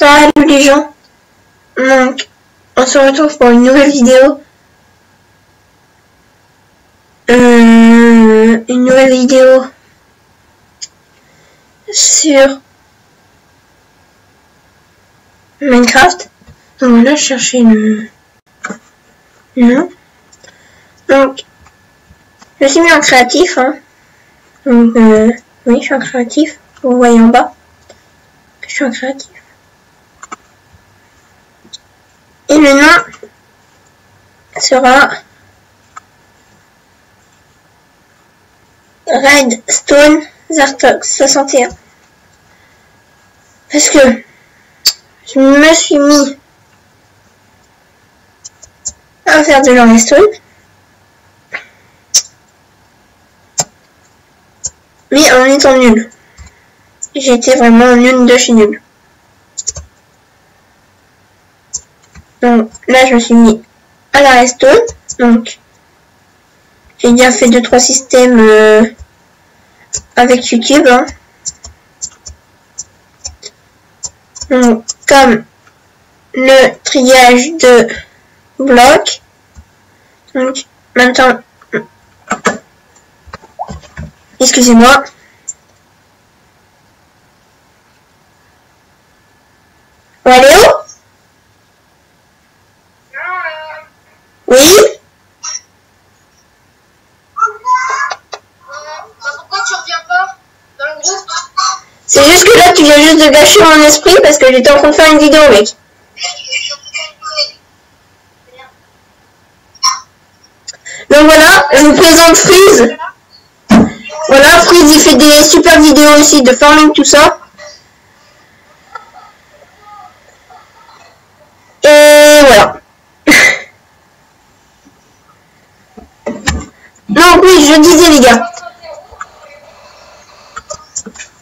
Salut les gens, donc on se retrouve pour une nouvelle vidéo. Une nouvelle vidéo sur Minecraft. Donc là je cherchais le nom. Donc je suis mis en créatif, hein. Donc oui, je suis en créatif. Vous voyez en bas que je suis en créatif. Et le nom sera Redstone Zartox 61. Parce que je me suis mis à faire de la redstone. Mais en étant nul. J'étais vraiment nul de chez nul. Donc là je me suis mis à la redstone. Donc j'ai déjà fait 2-3 systèmes avec YouTube, hein. Donc comme le triage de blocs. Donc maintenant, excusez-moi. Léo? Oui? Pourquoi tu reviens pas dans le groupe? C'est juste que là tu viens juste de gâcher mon esprit parce que j'étais en train de faire une vidéo, mec. Donc voilà, je vous présente Freeze. Voilà, Freeze il fait des super vidéos aussi de farming, tout ça. Et voilà. Donc oui, je disais les gars.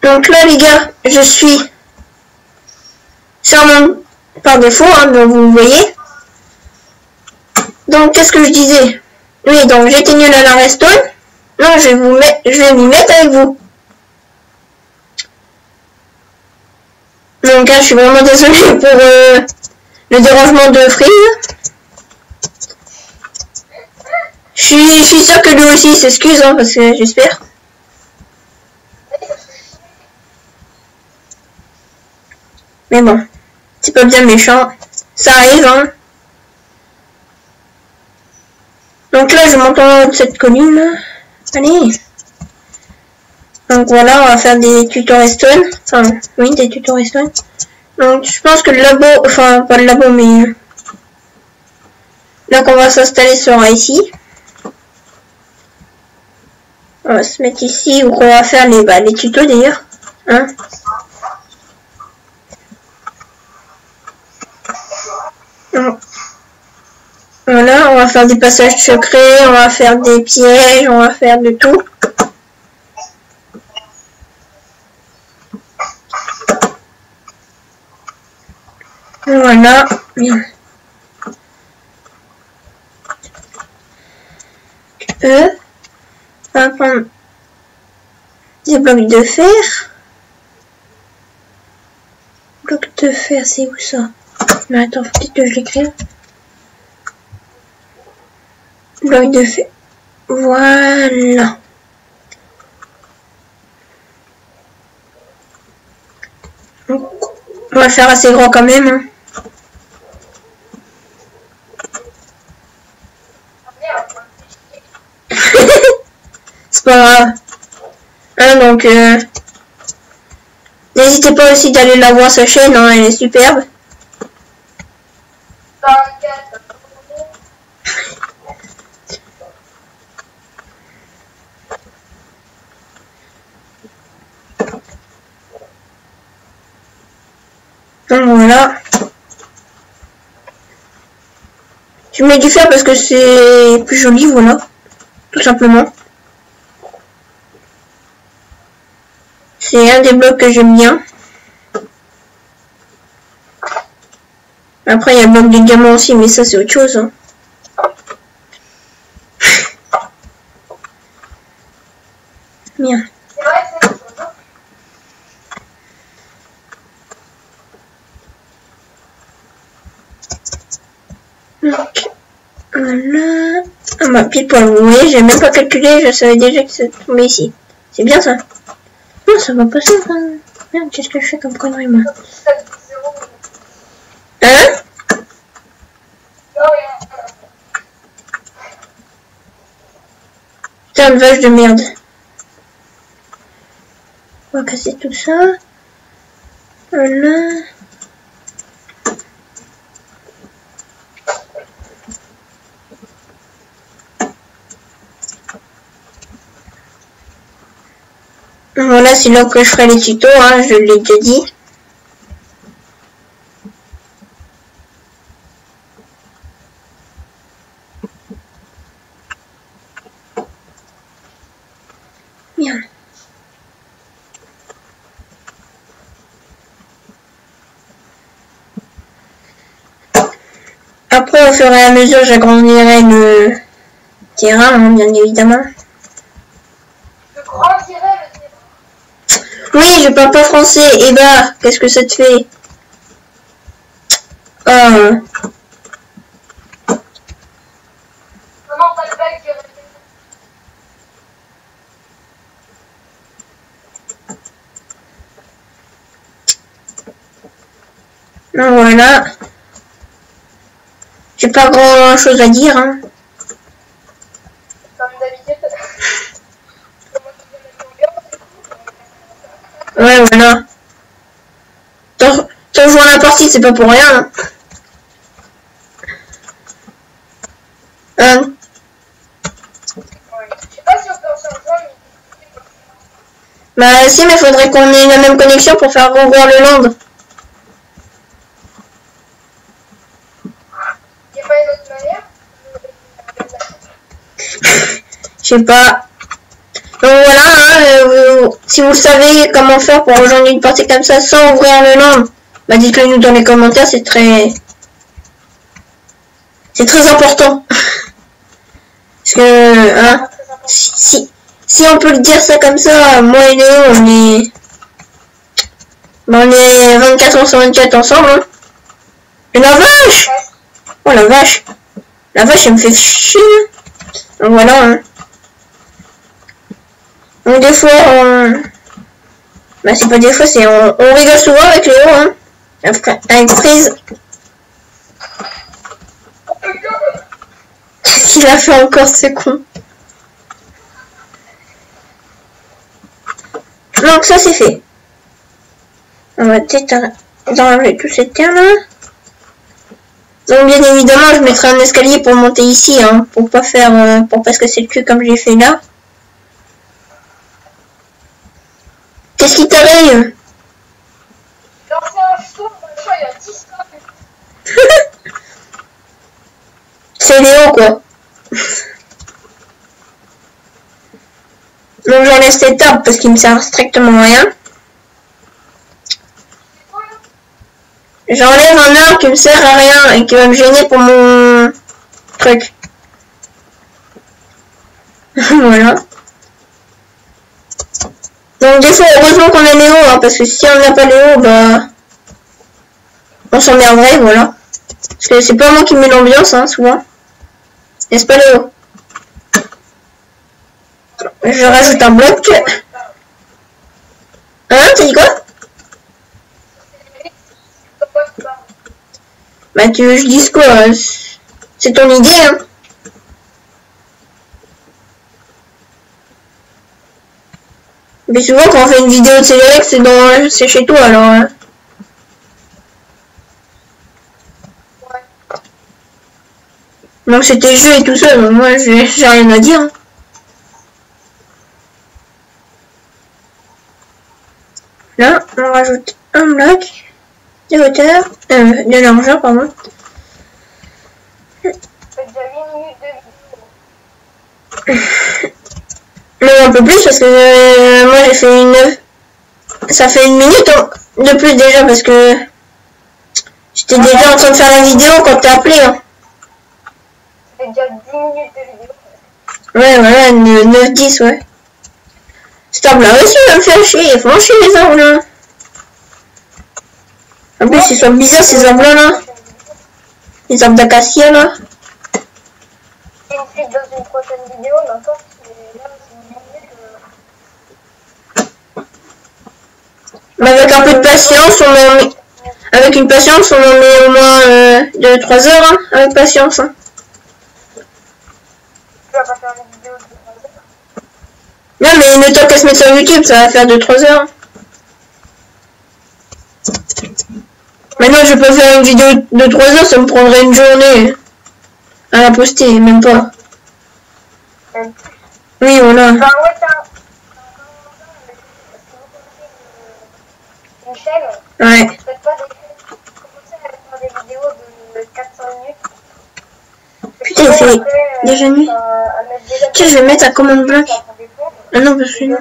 Donc là les gars, je suis sur mon par défaut, hein, donc vous le voyez. Donc qu'est-ce que je disais? Oui, donc j'étais nul à la redstone. Non, je vais m'y mettre avec vous. Donc là, je suis vraiment désolé pour le dérangement de Freeze. Je suis sûr que lui aussi s'excuse, hein, parce que j'espère. Mais bon, c'est pas bien méchant. Ça arrive, hein. Donc là, je monte en haut de cette colline. Allez. Donc voilà, on va faire des tutos redstone. Enfin, oui, des tutos redstone. Donc je pense que le labo, enfin pas le labo, mais là qu'on va s'installer sera ici. On va se mettre ici où on va faire les tutos d'ailleurs. Hein. Donc, voilà, on va faire des passages secrets, on va faire des pièges, on va faire de tout. Voilà. Bien. On va prendre des blocs de fer. Blocs de fer, c'est où ça? Mais attends, faut peut-être que je l'écrive. Blocs de fer. Voilà. Donc, on va le faire assez grand quand même. Hein. C'est pas grave. Hein, donc, n'hésitez pas aussi d'aller la voir sa chaîne, hein, elle est superbe. Donc voilà. Je mets du fer parce que c'est plus joli, voilà. Tout simplement. C'est un des blocs que j'aime bien. Après, il y a le bloc de diamant aussi, mais ça, c'est autre chose. Hein. Bien. Donc, voilà. Ah bah pile poil, vous voyez, j'ai même pas calculé, je savais déjà que ça tombait ici. C'est bien ça. Non, ça va pas ça. Hein. Merde, qu'est-ce que je fais comme connerie moi? Hein? Putain de vache de merde. On va casser tout ça. Voilà. Voilà, c'est là que je ferai les tutos, hein, je l'ai déjà dit. Bien. Après, au fur et à mesure, j'agrandirai le terrain, hein, bien évidemment. Oui, je parle pas français. Et bah, qu'est-ce que ça te fait? Donc voilà. J'ai pas grand chose à dire, hein. Comme d'habitude. Ouais, voilà. T'as joué à la partie, c'est pas pour rien. Hein. Je sais pas si on peut en rejoindre. Bah si, mais faudrait qu'on ait la même connexion pour faire revoir le land. Il n'y a pas une autre manière? Je sais pas. Donc voilà, hein, si vous savez comment faire pour rejoindre une partie comme ça sans ouvrir le land, bah dites-le nous dans les commentaires, c'est très important. Parce que, hein, si on peut le dire ça comme ça, moi et Léo, on est 24 heures sur 24 ensemble, hein. Et la vache! Oh la vache! La vache, elle me fait chier. Donc voilà, hein. Donc des fois, bah c'est pas des fois, c'est on rigole souvent avec Léo, hein. Avec Prise. Qu'est-ce qu'il a fait encore, ce con? Donc ça c'est fait. On va peut-être enlever tous ces terres là. Donc bien évidemment je mettrai un escalier pour monter ici, hein, pour pas faire, pour pas se casser le cul comme j'ai fait là. Qu'est-ce qui t'arrive? Lancer un saut, il y a 10 ans. C'est Léo quoi. Donc j'enlève cet arbre parce qu'il me sert strictement à rien. J'enlève un arbre qui me sert à rien et qui va me gêner pour mon truc. Voilà. Donc des fois heureusement qu'on a Léo, hein, parce que si on n'a pas Léo, bah on s'emmerderait, voilà. Parce que c'est pas moi qui mets l'ambiance, hein, souvent. N'est-ce pas Léo? Je rajoute un bloc. Hein, t'as dit quoi? Bah tu veux que je dise quoi? C'est ton idée, hein. Mais souvent quand on fait une vidéo de Cédric, c'est chez toi alors. Hein. Donc c'était jeu et tout ça, donc moi j'ai rien à dire. Hein. Là, on rajoute un bloc de hauteur, de largeur, pardon. Mais un peu plus parce que moi j'ai fait ça fait 1 minute de plus déjà parce que j'étais déjà en train de faire la vidéo quand t'as appelé. Hein. Ça fait déjà 10 minutes de vidéo. Ouais, voilà, 9-10, ouais. Cet arbre là aussi va me faire chier, il faut en chier les arbres là. En plus, ils sont bizarres ces arbres là. Les arbres d'acacia là. Et une suite dans une prochaine vidéo, n'importe. Mais là, c'est une minute. Mais avec un peu de patience, on en met... Avec une patience, on en met au moins 2-3 heures, hein, avec patience. Hein. Tu vas pas faire une vidéo de 3 heures. Non, mais le temps qu'elle se mette sur YouTube, ça va faire 2-3 heures. Maintenant, je peux faire une vidéo de 3 heures, ça me prendrait une journée à la poster, même pas. Oui, voilà. Bah ouais, t'as une chaîne. Ouais. Faites pas commencer à faire des vidéos de 400 minutes. Putain, c'est déjà nuit. Tiens, je vais mettre un commande bloc. Ah non, parce que non.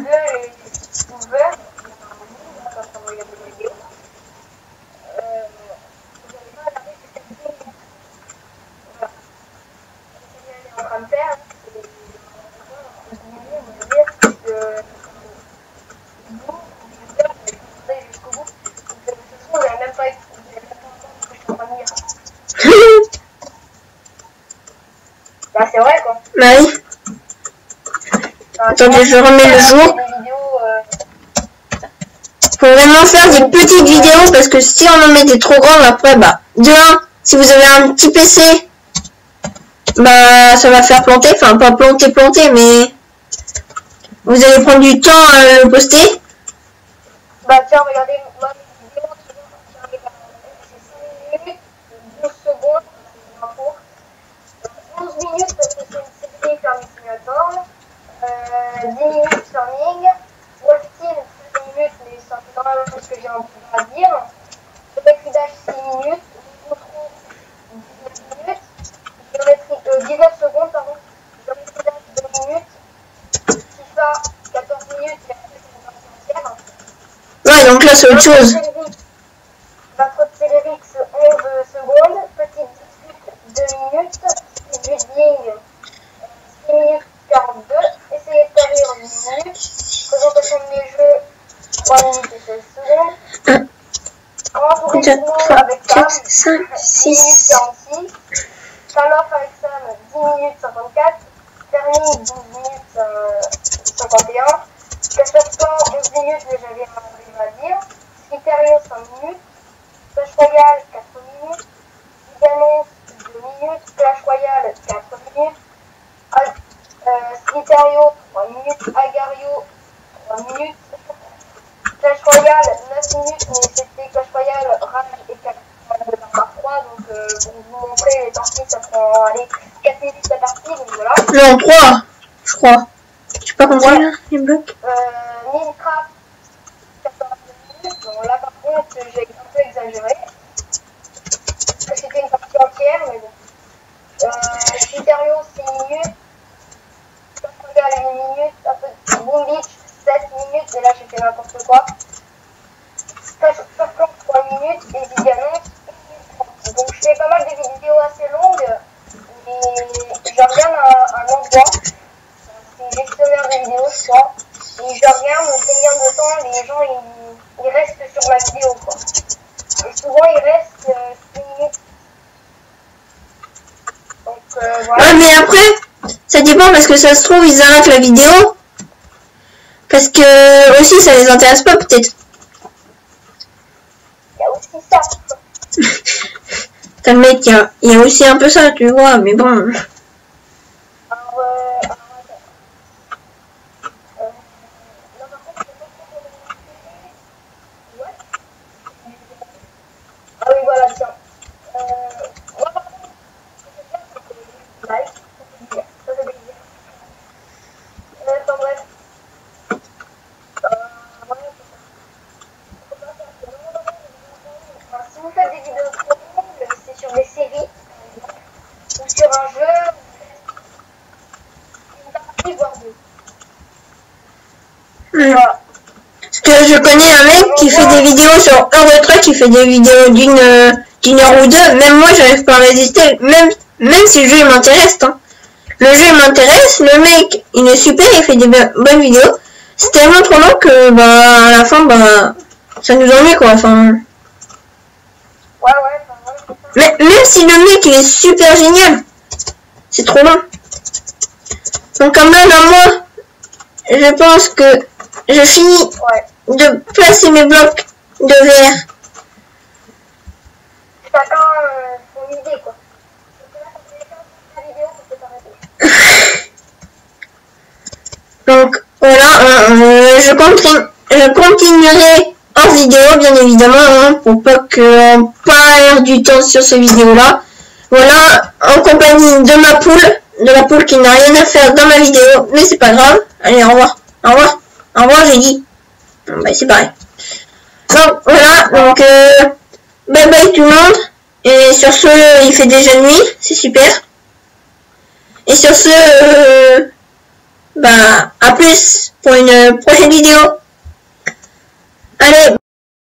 Bah c'est vrai quoi. Bah oui. Attendez, je remets le jour. Faut vraiment faire des petites vidéos parce que si on en met des trop grandes après, bah, de 1, si vous avez un petit PC, bah, ça va faire planter, enfin, pas planter, mais vous allez prendre du temps à le poster. Bah tiens, regardez, moi, mes vidéos, c'est 5 minutes, 12 secondes, c'est un cours. 11 minutes parce que c'est une série Farming Simulator, 10 minutes Farming, Wolfteam 7 minutes mais c'est normal parce que j'ai un peu à dire, le Dash 6 minutes, Outro 19 minutes, géométrie 19 secondes pardon, géométrie Dash 2 minutes, FIFA 14 minutes et après c'est une partie entière. Ouais, donc là c'est autre chose. Notre Célérix 11 secondes, petite discute 2 minutes, building 6 minutes 42, essayer de faire 1 minute, présentation de mes jeux 3 minutes et 16 secondes, grand tourisme avec Sam 10 minutes 46, Call-off avec Sam 10 minutes 54, Fermi 12 minutes 51, Cache-Temps 11 minutes mais j'avais rien à dire, Criterio 5 minutes, Clash Royale 4 minutes, Annonce 2 minutes, Clash Royale 4 minutes, Criterio 3 minutes, Agario 3 minutes, Clash Royale 9 minutes, mais c'était Clash Royale, Rage et 4 par 3, donc pour vous montrer les parties, ça prend allez, 4 minutes la partie, donc voilà. Non, 3, je crois. Je sais pas comment ça, là, les blocs. Minecraft 14 minutes, bon là par contre j'ai un peu exagéré, parce que c'était une partie entière, mais bon. Criterio 6 minutes, Clash Royale 8 minutes, un peu Boom Beach 7 minutes, et là j'ai fait n'importe quoi. Clash Plan 3 minutes, et Zigannonce 1 minute 30. Donc je fais pas mal de vidéos assez longues, mais je regarde un endroit, c'est gestionnaire de vidéos je crois, et je regarde combien de temps les gens ils restent sur ma vidéo quoi. Et souvent ils restent 6 minutes. Donc voilà. Ouais, mais après, ça dépend parce que ça se trouve, ils arrêtent la vidéo. Parce que aussi, ça les intéresse pas peut-être. Il y a aussi ça. T'as le mec, il y a aussi un peu ça, tu vois, mais bon. Alors, non, par contre, ouais. Ah oui, voilà, tiens. Moi, par contre, like, ça c'est délire. Enfin bref. Ouais, si vous faites des vidéos trop longues, c'est sur des séries, ou sur un jeu, une partie, voire deux. Voilà. Parce que je connais un mec qui fait des vidéos sur Eurotruck, qui fait des vidéos d'une heure ou deux. Même moi, j'arrive pas à résister. Même si le jeu m'intéresse. Hein. Le jeu m'intéresse, le mec, il est super, il fait des bonnes vidéos. C'est tellement trop long que, bah, à la fin, bah, ça nous ennuie, quoi. Enfin. Ouais, c'est ça. Mais même si le mec il est super génial, c'est trop long. Donc quand même, à moi, je pense que je finis de placer mes blocs de verre. Chacun son idée, quoi. Donc voilà, je continuerai en vidéo, bien évidemment, hein, pour pas qu'on perd du temps sur cette vidéo-là. Voilà, en compagnie de ma poule, de la poule qui n'a rien à faire dans ma vidéo, mais c'est pas grave. Allez, au revoir, au revoir, au revoir, j'ai dit. Bon, bah, c'est pareil. Donc voilà, donc bye bye tout le monde. Et sur ce, il fait déjà nuit, c'est super. Et sur ce, bah, à plus pour une prochaine vidéo. Allez.